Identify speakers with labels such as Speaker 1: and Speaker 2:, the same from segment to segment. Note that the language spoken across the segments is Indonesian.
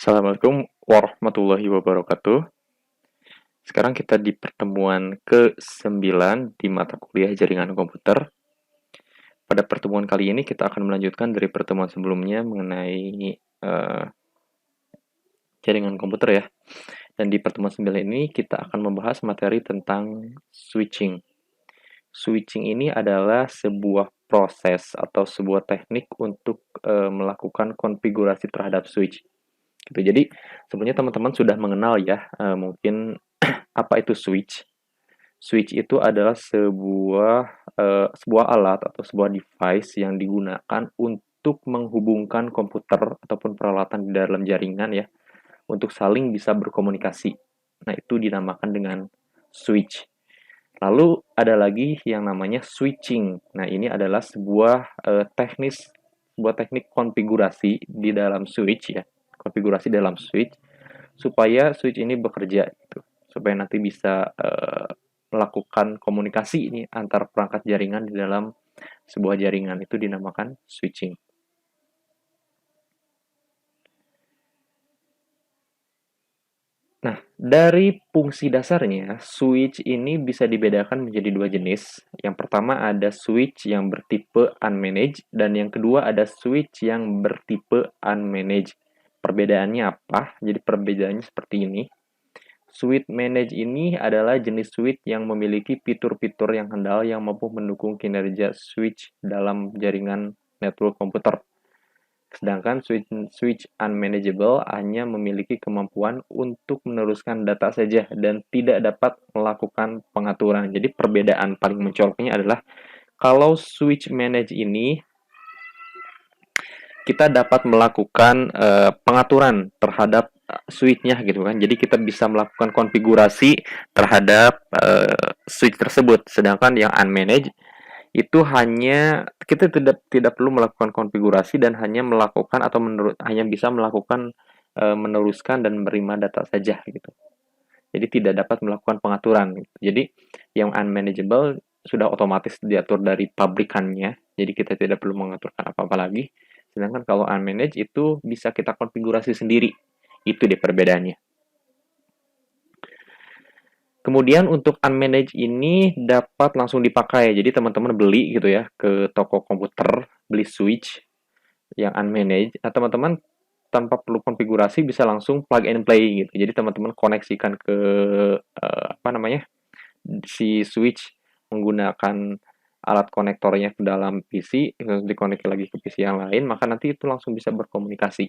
Speaker 1: Assalamualaikum warahmatullahi wabarakatuh. Sekarang kita di pertemuan ke-9 di mata kuliah jaringan komputer. Pada pertemuan kali ini kita akan melanjutkan dari pertemuan sebelumnya mengenai jaringan komputer ya. Dan di pertemuan 9 ini kita akan membahas materi tentang switching. Switching ini adalah sebuah proses atau sebuah teknik untuk melakukan konfigurasi terhadap switch. Gitu. Jadi sebenarnya teman-teman sudah mengenal ya, mungkin apa itu switch. Switch itu adalah sebuah alat atau sebuah device yang digunakan untuk menghubungkan komputer ataupun peralatan di dalam jaringan ya, untuk saling bisa berkomunikasi. Nah, itu dinamakan dengan switch. Lalu ada lagi yang namanya switching. Nah, ini adalah sebuah teknik konfigurasi di dalam switch ya, konfigurasi dalam switch supaya switch ini bekerja gitu. Supaya nanti bisa melakukan komunikasi ini antar perangkat jaringan di dalam sebuah jaringan, itu dinamakan switching. Nah, dari fungsi dasarnya, switch ini bisa dibedakan menjadi dua jenis. Yang pertama ada switch yang bertipe unmanaged, dan yang kedua ada switch yang bertipe unmanaged. Perbedaannya apa? Jadi perbedaannya seperti ini. Switch managed ini adalah jenis switch yang memiliki fitur-fitur yang handal yang mampu mendukung kinerja switch dalam jaringan network komputer. Sedangkan switch unmanageable hanya memiliki kemampuan untuk meneruskan data saja dan tidak dapat melakukan pengaturan. Jadi perbedaan paling mencoloknya adalah kalau switch manage ini kita dapat melakukan pengaturan terhadap switch-nya gitu kan. Jadi kita bisa melakukan konfigurasi terhadap switch tersebut. Sedangkan yang unmanaged itu hanya kita tidak perlu melakukan konfigurasi dan hanya melakukan atau hanya bisa melakukan meneruskan dan menerima data saja gitu. Jadi tidak dapat melakukan pengaturan gitu. Jadi yang unmanageable sudah otomatis diatur dari pabrikannya. Jadi kita tidak perlu mengaturkan apa-apa lagi. Sedangkan kalau unmanaged itu bisa kita konfigurasi sendiri. Itu deh perbedaannya. Kemudian untuk unmanaged ini dapat langsung dipakai. Jadi teman-teman beli gitu ya ke toko komputer, beli switch yang unmanaged. Nah, teman-teman tanpa perlu konfigurasi bisa langsung plug and play gitu. Jadi teman-teman koneksikan ke apa namanya? Si switch menggunakan alat konektornya ke dalam PC, terus dikonek lagi ke PC yang lain, maka nanti itu langsung bisa berkomunikasi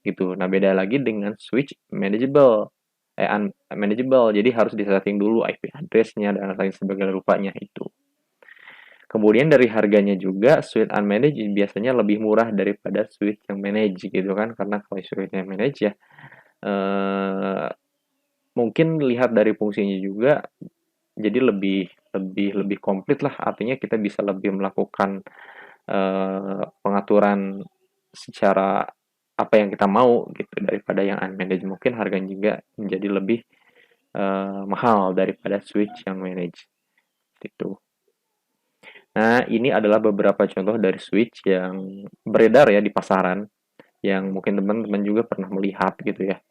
Speaker 1: gitu. Nah, beda lagi dengan switch manageable. Unmanageable, jadi harus disetting dulu IP address-nya dan lain sebagainya rupanya itu. Kemudian dari harganya juga, switch unmanaged biasanya lebih murah daripada switch yang managed gitu kan, karena kalau switch yang managed ya mungkin lihat dari fungsinya juga, jadi lebih komplit lah, artinya kita bisa lebih melakukan pengaturan secara apa yang kita mau gitu daripada yang unmanaged. Mungkin harganya juga menjadi lebih mahal daripada switch yang managed gitu. Nah, ini adalah beberapa contoh dari switch yang beredar ya di pasaran, yang mungkin teman-teman juga pernah melihat gitu ya.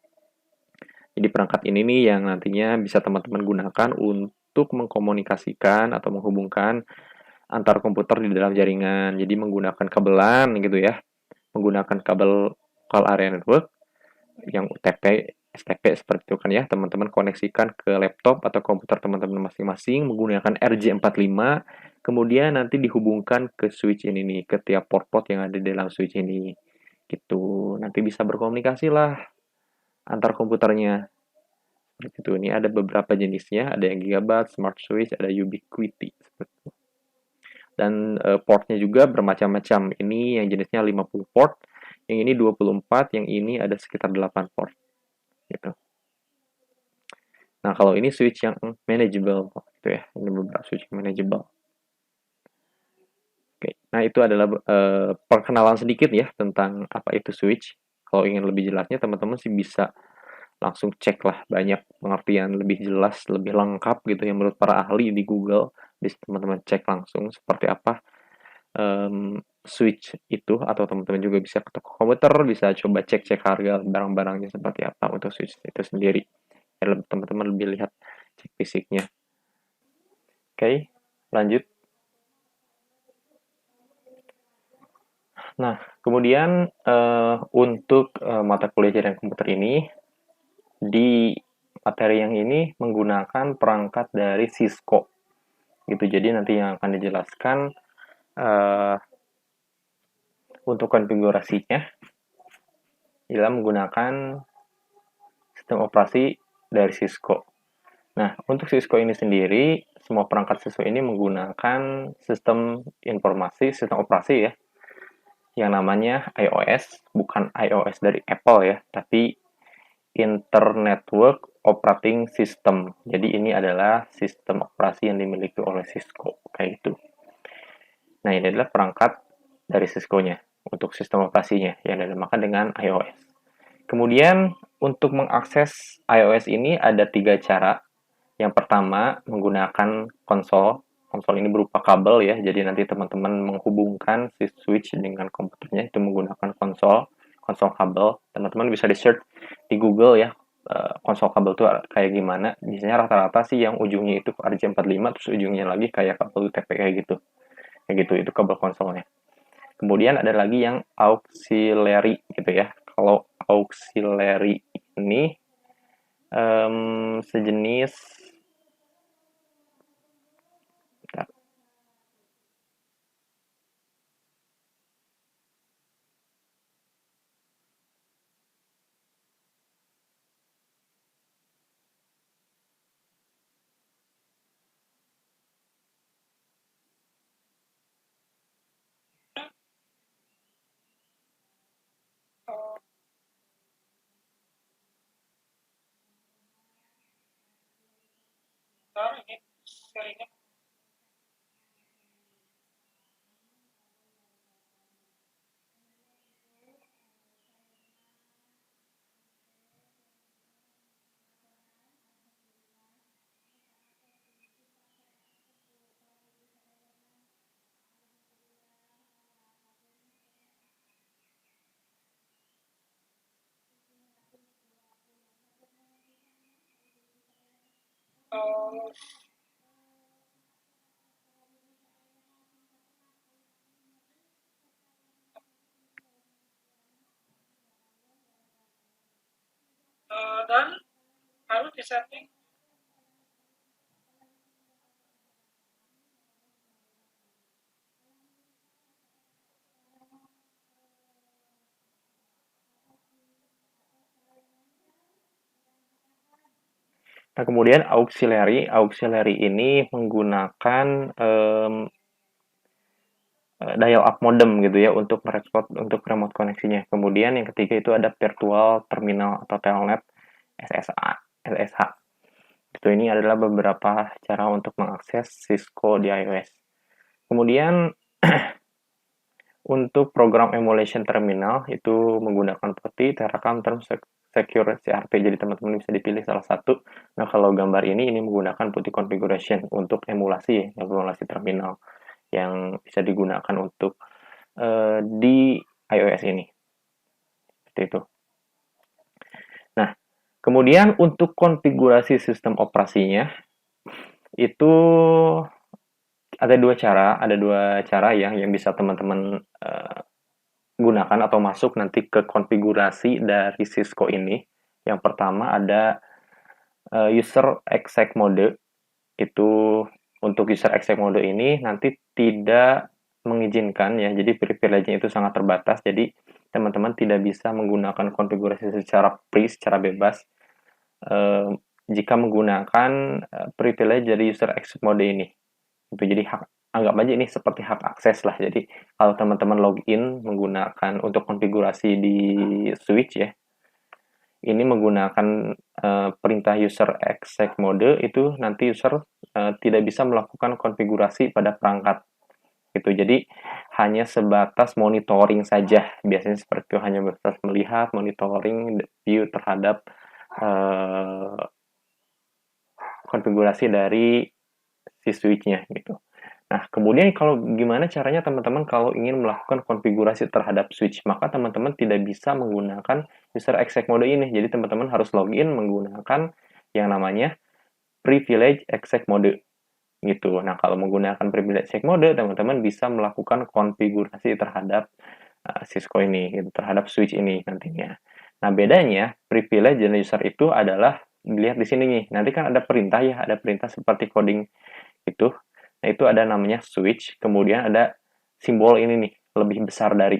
Speaker 1: Jadi perangkat ini nih yang nantinya bisa teman-teman gunakan untuk mengkomunikasikan atau menghubungkan antar komputer di dalam jaringan. Jadi menggunakan kabelan gitu ya, menggunakan kabel call area network yang UTP, STP seperti itu kan ya. Teman-teman koneksikan ke laptop atau komputer teman-teman masing-masing menggunakan RJ45, kemudian nanti dihubungkan ke switch ini nih, ke tiap port-port yang ada di dalam switch ini. Gitu. Nanti bisa berkomunikasi lah antar komputernya. Seperti itu. Ini ada beberapa jenisnya, ada yang Gigabyte, Smart Switch, ada Ubiquiti seperti itu. Dan portnya juga bermacam-macam. Ini yang jenisnya 50 port, yang ini 24, yang ini ada sekitar 8 port. Gitu. Nah, kalau ini switch yang manageable gitu ya. Ini beberapa switch yang manageable. Oke. Nah, itu adalah perkenalan sedikit ya tentang apa itu switch. Kalau ingin lebih jelasnya teman-teman sih bisa langsung cek lah, banyak pengertian lebih jelas, lebih lengkap gitu ya menurut para ahli di Google. Bisa teman-teman cek langsung seperti apa switch itu, atau teman-teman juga bisa ke toko komputer, bisa coba cek-cek harga barang-barangnya seperti apa untuk switch itu sendiri. Biar teman-teman lebih lihat cek fisiknya. Oke, lanjut. Nah, kemudian untuk mata kuliah jaringan komputer ini, di materi yang ini menggunakan perangkat dari Cisco. Gitu. Jadi nanti yang akan dijelaskan untuk konfigurasinya ialah menggunakan sistem operasi dari Cisco. Nah, untuk Cisco ini sendiri, semua perangkat Cisco ini menggunakan sistem informasi, sistem operasi ya, yang namanya iOS, bukan iOS dari Apple ya, tapi Internetwork Operating System. Jadi ini adalah sistem operasi yang dimiliki oleh Cisco, kayak gitu. Nah, ini adalah perangkat dari Cisco-nya untuk sistem operasinya yang dinamakan dengan iOS. Kemudian untuk mengakses iOS ini ada 3 cara. Yang pertama menggunakan konsol. Konsol ini berupa kabel ya, jadi nanti teman-teman menghubungkan si switch dengan komputernya itu menggunakan konsol kabel. Teman-teman bisa di-search di Google ya, konsol kabel itu kayak gimana. Biasanya rata-rata sih yang ujungnya itu RJ45 terus ujungnya lagi kayak kabel UTP kayak gitu. Kayak gitu, itu kabel konsolnya. Kemudian ada lagi yang auxiliary gitu ya. Kalau auxiliary ini sejenis
Speaker 2: dan harus disetting.
Speaker 1: Nah, kemudian auxiliary ini menggunakan dial up modem gitu ya untuk merespon untuk remote koneksinya. Kemudian yang ketiga itu ada virtual terminal atau telnet SSH. Itu ini adalah beberapa cara untuk mengakses Cisco di iOS. Kemudian untuk program emulation terminal itu menggunakan PuTTY, Teracam, Term Secure CRP. Jadi teman-teman bisa dipilih salah satu. Nah, kalau gambar ini menggunakan PuTTY configuration untuk emulasi terminal yang bisa digunakan untuk di iOS ini. Seperti itu. Nah, kemudian untuk konfigurasi sistem operasinya itu ada dua cara yang bisa teman-teman gunakan atau masuk nanti ke konfigurasi dari Cisco ini. Yang pertama ada user exec mode. Itu untuk user exec mode ini nanti tidak mengizinkan ya, jadi privilege-nya itu sangat terbatas, jadi teman-teman tidak bisa menggunakan konfigurasi secara free, secara bebas jika menggunakan privilege dari user exec mode ini. Itu jadi anggap aja ini seperti hak akses lah. Jadi kalau teman-teman login menggunakan untuk konfigurasi di switch ya, ini menggunakan perintah user exec mode, itu nanti user tidak bisa melakukan konfigurasi pada perangkat gitu. Jadi hanya sebatas monitoring saja. Biasanya seperti itu, hanya sebatas melihat, monitoring, view terhadap konfigurasi dari si switch-nya gitu. Nah, kemudian kalau gimana caranya teman-teman kalau ingin melakukan konfigurasi terhadap switch, maka teman-teman tidak bisa menggunakan user exec mode ini. Jadi teman-teman harus login menggunakan yang namanya privilege exec mode gitu. Nah, kalau menggunakan privilege exec mode, teman-teman bisa melakukan konfigurasi terhadap Cisco ini, gitu, terhadap switch ini nantinya. Nah, bedanya privilege dan user itu adalah dilihat di sini nih. Nanti kan ada perintah ya, ada perintah seperti coding itu. Nah, itu ada namanya switch, kemudian ada simbol ini nih, lebih besar dari.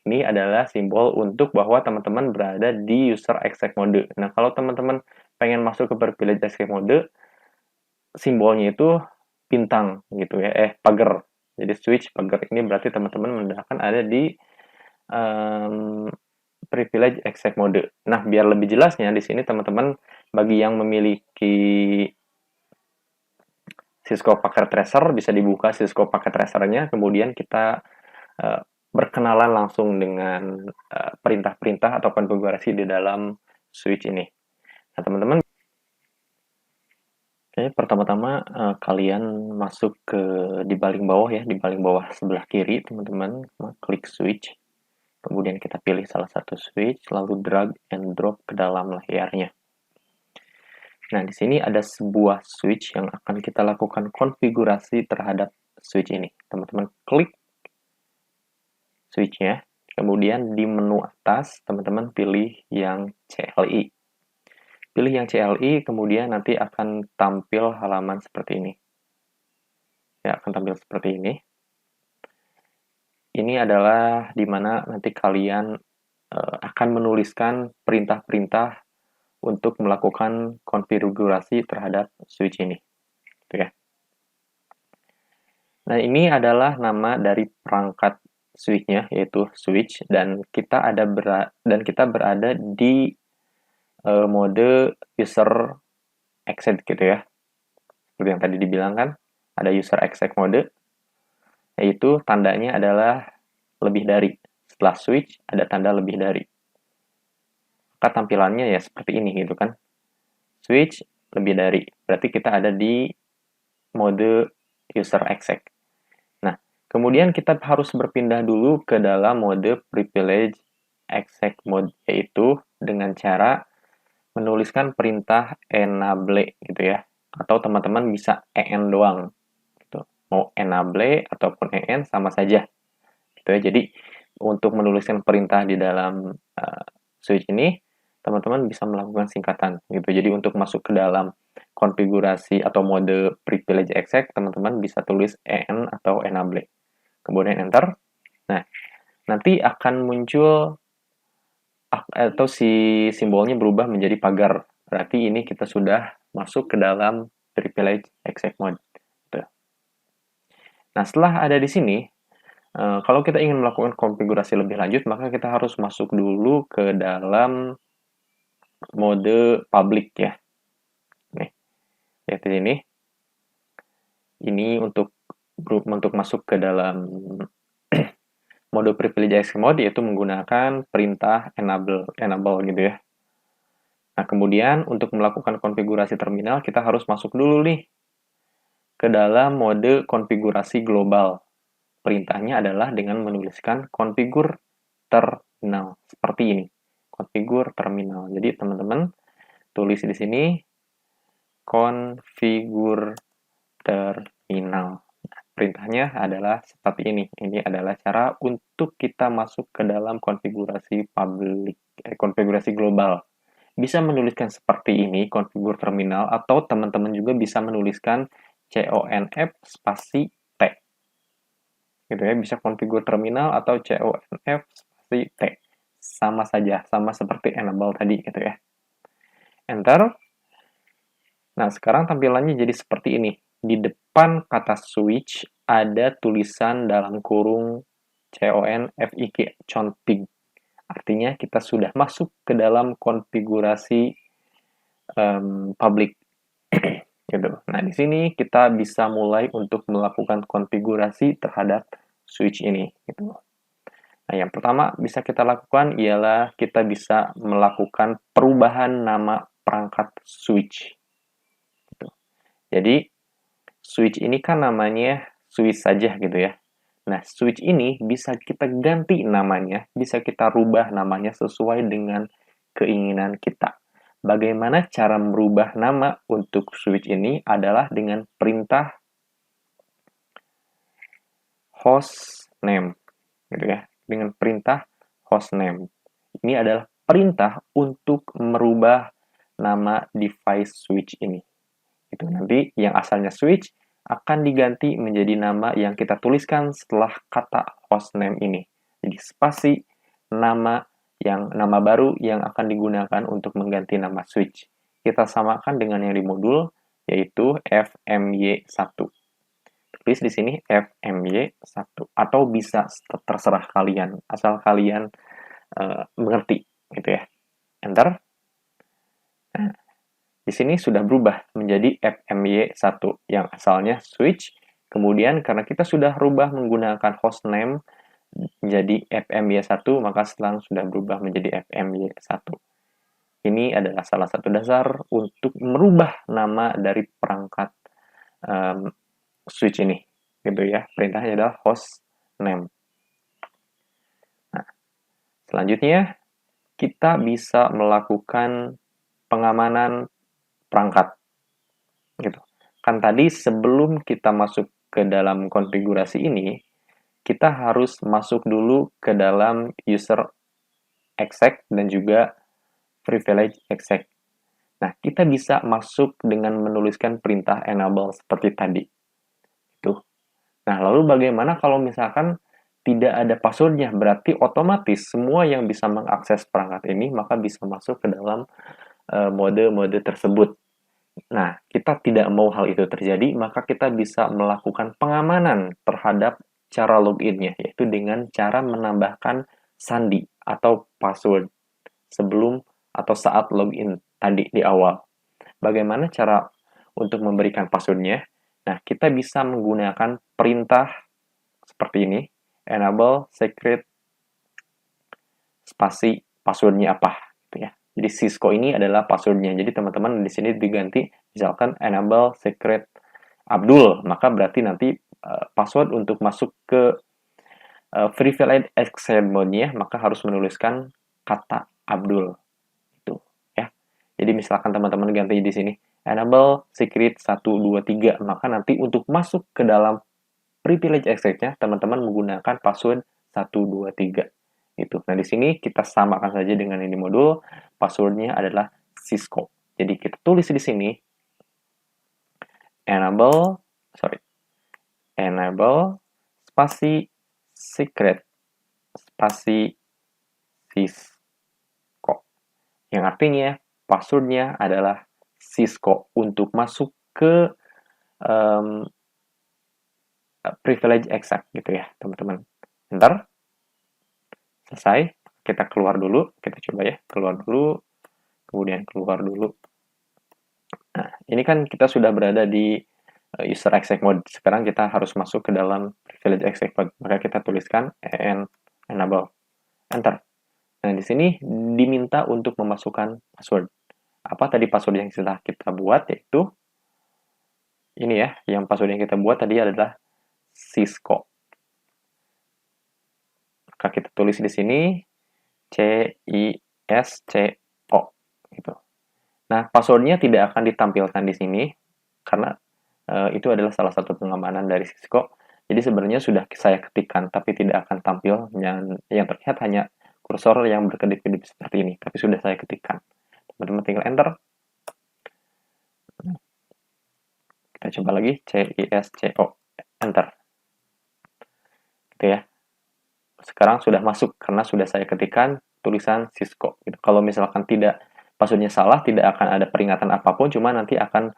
Speaker 1: Ini adalah simbol untuk bahwa teman-teman berada di user exec mode. Nah, kalau teman-teman pengen masuk ke privilege exec mode, simbolnya itu bintang gitu ya, pagar. Jadi switch pagar ini berarti teman-teman akan ada di um, privilege exec mode. Nah, biar lebih jelasnya di sini teman-teman bagi yang memiliki Cisco Packet Tracer bisa dibuka Cisco Packet Tracer-nya, kemudian kita berkenalan langsung dengan perintah-perintah atau konfigurasi di dalam switch ini. Nah, teman-teman, pertama-tama kalian masuk ke di paling bawah ya, di paling bawah sebelah kiri, teman-teman, klik switch. Kemudian kita pilih salah satu switch, lalu drag and drop ke dalam layarnya. Nah, di sini ada sebuah switch yang akan kita lakukan konfigurasi terhadap switch ini. Teman-teman klik switch-nya, kemudian di menu atas, teman-teman pilih yang CLI. Pilih yang CLI, kemudian nanti akan tampil halaman seperti ini. Ya, akan tampil seperti ini. Ini adalah di mana nanti kalian akan menuliskan perintah-perintah untuk melakukan konfigurasi terhadap switch ini. Gitu ya. Nah, ini adalah nama dari perangkat switch-nya, yaitu switch, dan kita berada di mode user exec gitu ya. Seperti yang tadi dibilang kan, ada user exec mode, yaitu tandanya adalah lebih dari. Setelah switch, ada tanda lebih dari. Maka tampilannya ya seperti ini gitu kan. Switch lebih dari. Berarti kita ada di mode user exec. Nah, kemudian kita harus berpindah dulu ke dalam mode privilege exec mode, yaitu dengan cara menuliskan perintah enable gitu ya. Atau teman-teman bisa en doang. Gitu. Mau enable ataupun en sama saja. Gitu ya. Jadi untuk menuliskan perintah di dalam switch ini, teman-teman bisa melakukan singkatan gitu. Jadi untuk masuk ke dalam konfigurasi atau mode privilege exec, teman-teman bisa tulis en atau enable. Kemudian enter. Nah, nanti akan muncul atau si simbolnya berubah menjadi pagar. Berarti ini kita sudah masuk ke dalam privilege exec mode. Nah, setelah ada di sini, kalau kita ingin melakukan konfigurasi lebih lanjut, maka kita harus masuk dulu ke dalam mode public ya. Nih, lihat di sini. Ini untuk masuk ke dalam mode privilege exec mode, yaitu menggunakan perintah enable gitu ya. Nah, kemudian untuk melakukan konfigurasi terminal, kita harus masuk dulu nih ke dalam mode konfigurasi global. Perintahnya adalah dengan menuliskan konfigur terminal seperti ini. Konfigur terminal. Jadi teman-teman tulis di sini konfigur terminal. Perintahnya adalah seperti ini. Ini adalah cara untuk kita masuk ke dalam konfigurasi konfigurasi global. Bisa menuliskan seperti ini, konfigur terminal, atau teman-teman juga bisa menuliskan conf spasi t. Gitu ya, bisa konfigur terminal atau conf spasi t. Sama saja, sama seperti enable tadi gitu ya. Enter. Nah, sekarang tampilannya jadi seperti ini. Di depan kata switch ada tulisan dalam kurung config, config. Artinya kita sudah masuk ke dalam konfigurasi public. Gitu. Nah, di sini kita bisa mulai untuk melakukan konfigurasi terhadap switch ini. Gitu. Nah, yang pertama bisa kita lakukan ialah kita bisa melakukan perubahan nama perangkat switch. Gitu. Jadi, switch ini kan namanya switch saja gitu ya. Nah, switch ini bisa kita ganti namanya, bisa kita rubah namanya sesuai dengan keinginan kita. Bagaimana cara merubah nama untuk switch ini adalah dengan perintah hostname, gitu ya. Dengan perintah hostname. Ini adalah perintah untuk merubah nama device switch ini. Itu nanti yang asalnya switch akan diganti menjadi nama yang kita tuliskan setelah kata hostname ini. Jadi spasi nama baru yang akan digunakan untuk mengganti nama switch. Kita samakan dengan yang di modul yaitu fmy1. Tulis di sini fmy1 atau bisa terserah kalian asal kalian mengerti gitu ya. Enter. Nah, di sini sudah berubah menjadi fmy1 yang asalnya switch. Kemudian karena kita sudah rubah menggunakan hostname menjadi fmy1, maka setelah sudah berubah menjadi fmy1. Ini adalah salah satu dasar untuk merubah nama dari perangkat switch ini. Gitu ya. Perintahnya adalah hostname. Nah, selanjutnya kita bisa melakukan pengamanan perangkat gitu. Kan tadi sebelum kita masuk ke dalam konfigurasi ini, kita harus masuk dulu ke dalam user exec dan juga privilege exec. Nah, kita bisa masuk dengan menuliskan perintah enable seperti tadi. Itu. Nah, lalu bagaimana kalau misalkan tidak ada passwordnya? Berarti otomatis semua yang bisa mengakses perangkat ini maka bisa masuk ke dalam mode-mode tersebut. Nah, kita tidak mau hal itu terjadi, maka kita bisa melakukan pengamanan terhadap cara loginnya, yaitu dengan cara menambahkan sandi atau password sebelum atau saat login tadi di awal. Bagaimana cara untuk memberikan passwordnya? Nah, kita bisa menggunakan perintah seperti ini, enable secret spasi passwordnya apa, gitu ya. Jadi Cisco ini adalah passwordnya. Jadi teman-teman di sini diganti misalkan enable secret Abdul, maka berarti nanti password untuk masuk ke privilege access mode-nya maka harus menuliskan kata Abdul itu ya. Jadi misalkan teman-teman ganti di sini enable secret 123, maka nanti untuk masuk ke dalam privilege access-nya teman-teman menggunakan password 123 itu. Nah, di sini kita samakan saja dengan ini modul, passwordnya adalah Cisco. Jadi kita tulis di sini enable spasi secret spasi Cisco. Yang artinya passwordnya adalah Cisco untuk masuk ke privilege exact gitu ya, teman-teman. Ntar selesai, kita keluar dulu, kita coba ya, keluar dulu, kemudian keluar dulu. Nah, ini kan kita sudah berada di user exec mode. Sekarang kita harus masuk ke dalam privilege exec mode. Maka kita tuliskan enable, enter. Nah, di sini diminta untuk memasukkan password. Apa tadi password yang sudah kita buat, yaitu ini ya, yang password yang kita buat tadi adalah Cisco. Maka kita tulis di sini CISCO gitu. Nah, passwordnya tidak akan ditampilkan di sini karena itu adalah salah satu pengamanan dari Cisco. Jadi sebenarnya sudah saya ketikkan tapi tidak akan tampil, yang terlihat hanya kursor yang berkedip-kedip seperti ini, tapi sudah saya ketikkan. Teman-teman tinggal enter. Kita coba lagi CISCO, enter. Gitu ya. Sekarang sudah masuk karena sudah saya ketikkan tulisan Cisco. Gitu. Kalau misalkan tidak passwordnya salah, tidak akan ada peringatan apapun, cuma nanti akan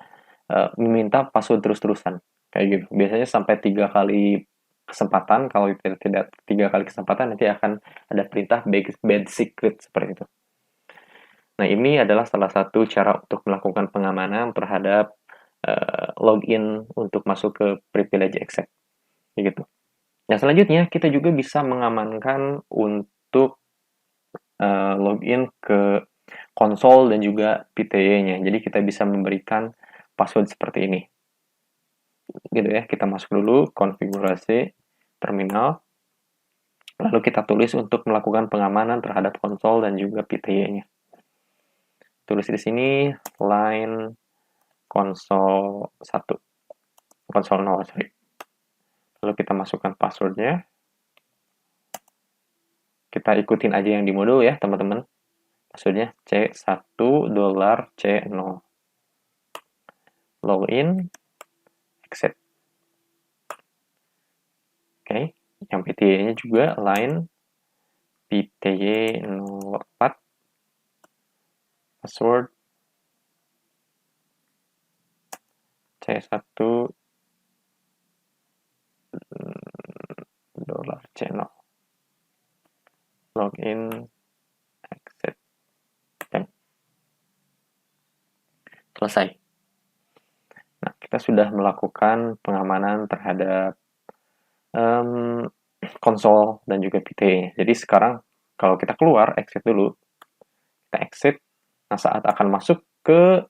Speaker 1: meminta password terus-terusan kayak gitu. Biasanya sampai 3 kali kesempatan. Kalau tidak 3 kali kesempatan nanti akan ada perintah bad secret seperti itu. Nah, ini adalah salah satu cara untuk melakukan pengamanan terhadap login untuk masuk ke privilege access gitu. Nah, selanjutnya kita juga bisa mengamankan untuk login ke konsol dan juga PTY-nya. Jadi kita bisa memberikan password seperti ini. gitu ya. Kita masuk dulu konfigurasi terminal, lalu kita tulis untuk melakukan pengamanan terhadap konsol dan juga PTY-nya. Tulis di sini line konsol 1, konsol 0, sorry. Lalu kita masukkan passwordnya. Kita ikutin aja yang di modul ya, teman-teman. Passwordnya C1$C0. Login, exit. Oke, yang PTY-nya juga line PTY04, password C1 $C0. Login, exit. Dan selesai. Nah, kita sudah melakukan pengamanan terhadap konsol dan juga PTY. Jadi sekarang kalau kita keluar, exit dulu. Kita exit. Nah, saat akan masuk ke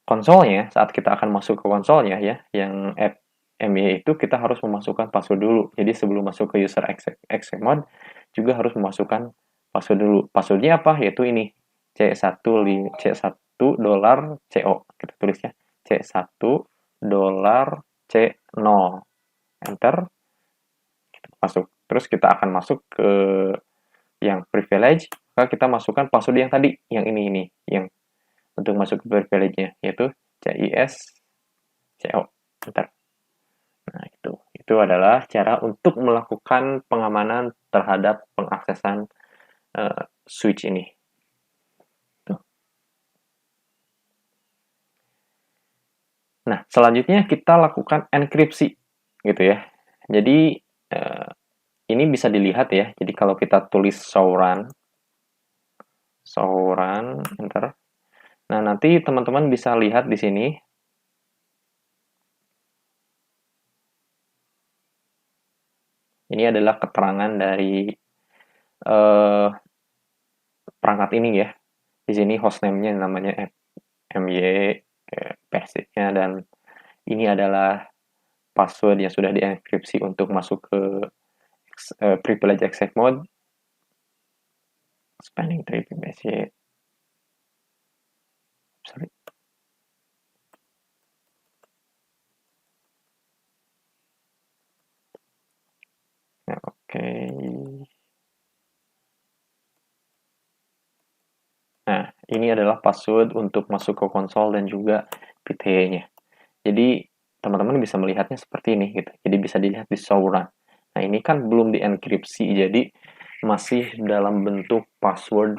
Speaker 1: konsolnya, saat kita akan masuk ke konsolnya ya, yang app MY itu kita harus memasukkan password dulu. Jadi sebelum masuk ke user exec mode juga harus memasukkan password dulu. Passwordnya apa? Yaitu ini C1 $CO. Kita tulisnya C1 $C0. Enter. Kita masuk. Terus kita akan masuk ke yang privilege, maka kita masukkan password yang tadi, yang ini yang untuk masuk ke privilege-nya, yaitu CISCO. Bentar. Nah, itu adalah cara untuk melakukan pengamanan terhadap pengaksesan switch ini. Tuh. Nah, selanjutnya kita lakukan enkripsi, gitu ya. Jadi ini bisa dilihat ya. Jadi kalau kita tulis showrun, enter. Nah, nanti teman-teman bisa lihat di sini. Ini adalah keterangan dari perangkat ini ya. Di sini hostname-nya namanya MY, password-nya, dan ini adalah password yang sudah dienkripsi untuk masuk ke privilege exec mode. Spanning tree message. Sorry. Nah, oke. Nah, ini adalah password untuk masuk ke konsol dan juga PTY-nya. Jadi, teman-teman bisa melihatnya seperti ini gitu. Jadi bisa dilihat di showrun. Nah, ini kan belum dienkripsi, jadi masih dalam bentuk password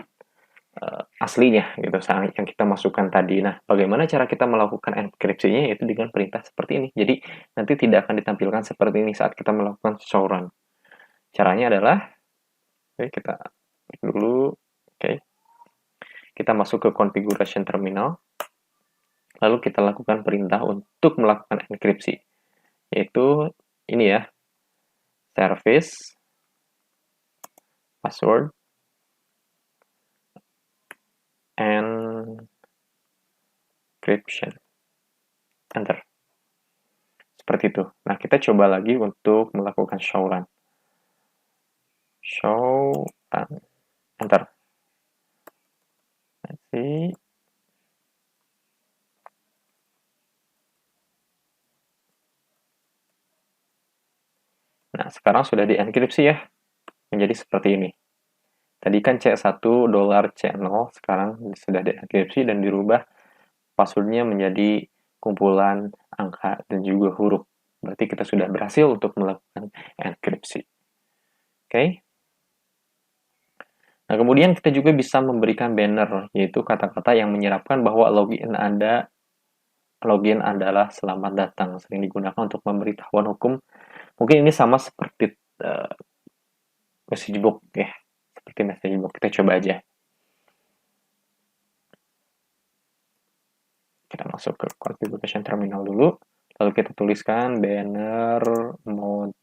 Speaker 1: aslinya gitu, yang kita masukkan tadi. Nah, bagaimana cara kita melakukan enkripsinya? Yaitu dengan perintah seperti ini. Jadi, nanti tidak akan ditampilkan seperti ini saat kita melakukan showrun. Caranya adalah, oke, kita klik dulu, oke. Kita masuk ke configuration terminal, lalu kita lakukan perintah untuk melakukan enkripsi, yaitu ini ya, service, password, encryption. Enter. Seperti itu. Nah, kita coba lagi untuk melakukan showrun. Showrun. Enter. Let's see. Nah, sekarang sudah dienkripsi ya, menjadi seperti ini. Tadi kan C1 $C0, sekarang sudah dienkripsi dan dirubah passwordnya menjadi kumpulan angka dan juga huruf. Berarti kita sudah berhasil untuk melakukan enkripsi. Oke. Nah, kemudian kita juga bisa memberikan banner, yaitu kata-kata yang menyerapkan bahwa login adalah selamat datang, sering digunakan untuk memberitahuan hukum. Mungkin ini sama seperti message book ya, seperti message book. Kita coba aja. Kita masuk ke configuration terminal dulu, lalu kita tuliskan banner mode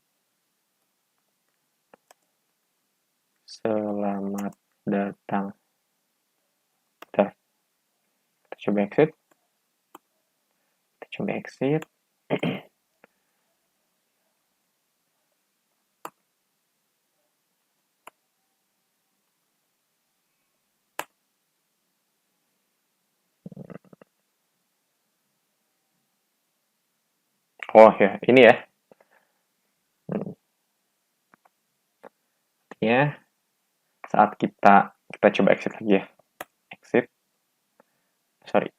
Speaker 1: selamat datang. Kita coba exit. Coba exit. Oh ya, ini ya. Ya, saat kita coba exit lagi ya. Exit. Sorry.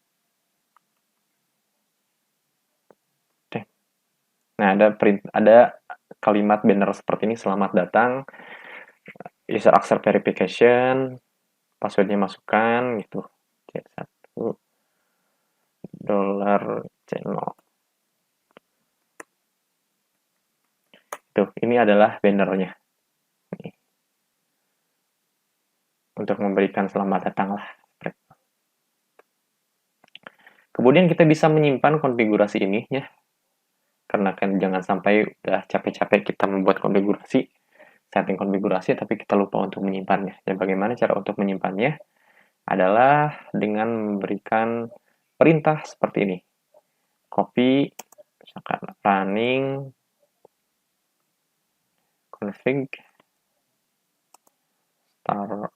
Speaker 1: Oke. Nah, ada kalimat banner seperti ini, selamat datang, user accept verification, passwordnya masukkan gitu. C1 dolar channel. Tuh, ini adalah bannernya. Nih. Untuk memberikan selamat datang lah. Kemudian kita bisa menyimpan konfigurasi ini ya. Karena kan jangan sampai udah capek-capek kita membuat konfigurasi, setting konfigurasi, tapi kita lupa untuk menyimpannya. Dan bagaimana cara untuk menyimpannya? Adalah dengan memberikan perintah seperti ini. Copy, misalkan running, config, start,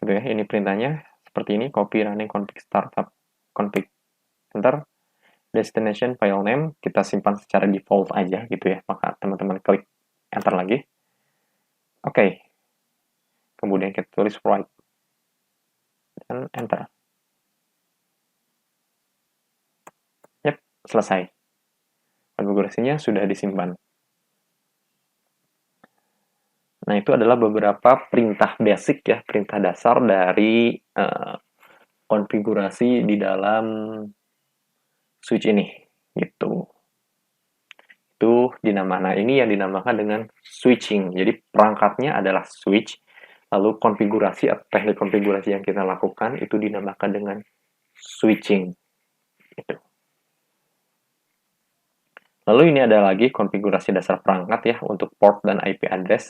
Speaker 1: gitu ya. Ini perintahnya seperti ini, copy running config startup config, enter. Destination file name kita simpan secara default aja gitu ya, maka teman-teman klik enter lagi. Oke. Kemudian kita tulis write dan enter. Yap, selesai. Konfigurasinya sudah disimpan. Nah, itu adalah beberapa perintah basic ya, perintah dasar dari konfigurasi di dalam switch ini. Gitu. Itu dinamakan, ini yang dinamakan dengan switching. Jadi perangkatnya adalah switch, lalu konfigurasi atau teknik konfigurasi yang kita lakukan itu dinamakan dengan switching. Gitu. Lalu ini ada lagi konfigurasi dasar perangkat ya untuk port dan IP address.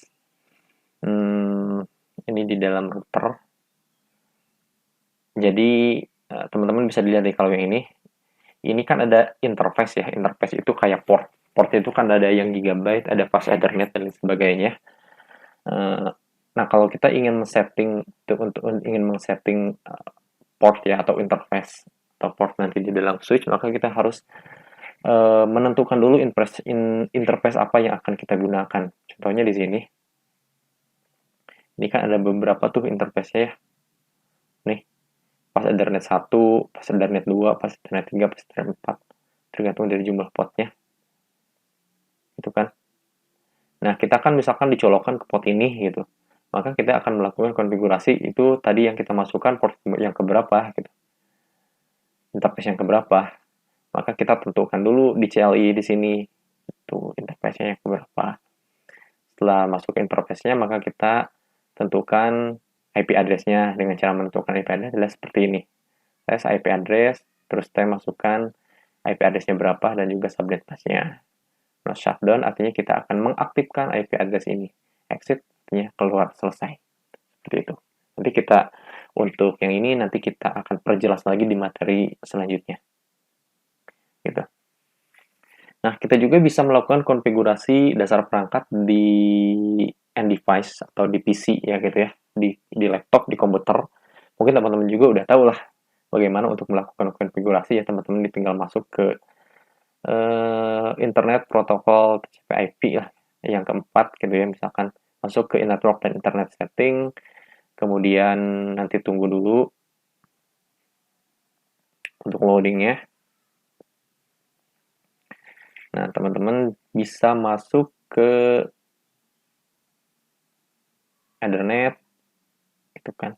Speaker 1: Ini di dalam router. Jadi teman-teman bisa dilihat nih kalau yang ini. Ini kan ada interface ya. Interface itu kayak port. Port itu kan ada yang gigabyte, ada fast ethernet dan sebagainya. Nah, kalau kita ingin men-setting port ya atau interface atau port nanti di dalam switch, maka kita harus menentukan dulu interface apa yang akan kita gunakan. Contohnya di sini. Ini kan ada beberapa tuh interface-nya ya. Nih, pas Ethernet 1, pas Ethernet 2, pas Ethernet 3, pas Ethernet 4. Tergantung dari jumlah potnya. Itu kan. Nah, kita kan misalkan dicolokkan ke pot ini gitu. Maka kita akan melakukan konfigurasi itu tadi yang kita masukkan port yang keberapa gitu. Interface yang keberapa. Maka kita tentukan dulu di CLI di sini. Itu interface-nya yang keberapa. Setelah masuk interface-nya, maka kita tentukan IP address-nya. Dengan cara menentukan IP address adalah seperti ini. Tes IP address, terus saya masukkan IP address-nya berapa dan juga subnet pass-nya. Nah, shutdown artinya kita akan mengaktifkan IP address ini. Exit artinya keluar, selesai. Seperti itu. Nanti kita, untuk yang ini nanti kita akan perjelas lagi di materi selanjutnya. Gitu. Nah, kita juga bisa melakukan konfigurasi dasar perangkat di end device atau di PC ya gitu ya, di laptop, di komputer. Mungkin teman-teman juga udah tahu lah bagaimana untuk melakukan konfigurasi ya, teman-teman tinggal masuk ke internet protokol TCP/IP lah yang keempat gitu ya, misalkan masuk ke network dan internet setting, kemudian nanti tunggu dulu untuk loadingnya. Nah, teman-teman bisa masuk ke Ethernet itu kan.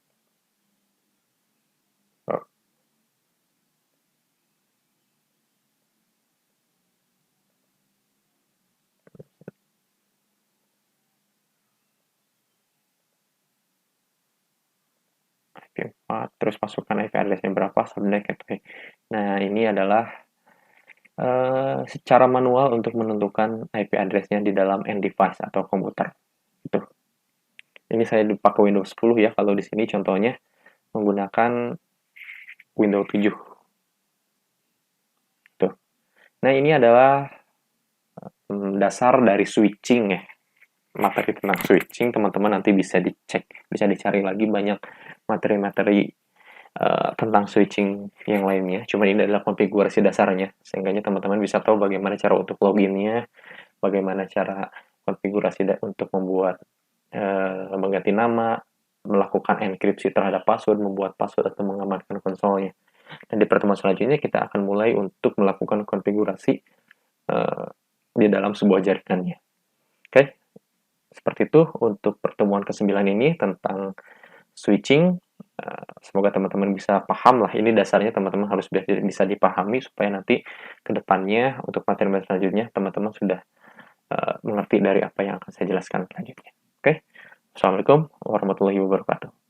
Speaker 1: IP4, terus masukkan IP address-nya berapa, subnet gitu. Nah, ini adalah secara manual untuk menentukan IP address-nya di dalam end device atau komputer. Itu. Ini saya pakai Windows 10 ya, kalau di sini contohnya menggunakan Windows 7. Tuh. Nah, ini adalah dasar dari switching ya. Materi tentang switching, teman-teman nanti bisa dicek, bisa dicari lagi banyak materi-materi tentang switching yang lainnya. Cuma ini adalah konfigurasi dasarnya, sehingga teman-teman bisa tahu bagaimana cara untuk loginnya, bagaimana cara konfigurasi untuk membuat mengganti nama, melakukan enkripsi terhadap password, membuat password atau mengamankan konsolnya. Dan di pertemuan selanjutnya kita akan mulai untuk melakukan konfigurasi di dalam sebuah jaringannya. Oke, seperti itu untuk pertemuan ke-9 ini tentang switching. Semoga teman-teman bisa paham lah, ini dasarnya teman-teman harus bisa dipahami supaya nanti ke depannya untuk materi-materi selanjutnya teman-teman sudah mengerti dari apa yang akan saya jelaskan selanjutnya. Oke, Assalamualaikum warahmatullahi wabarakatuh.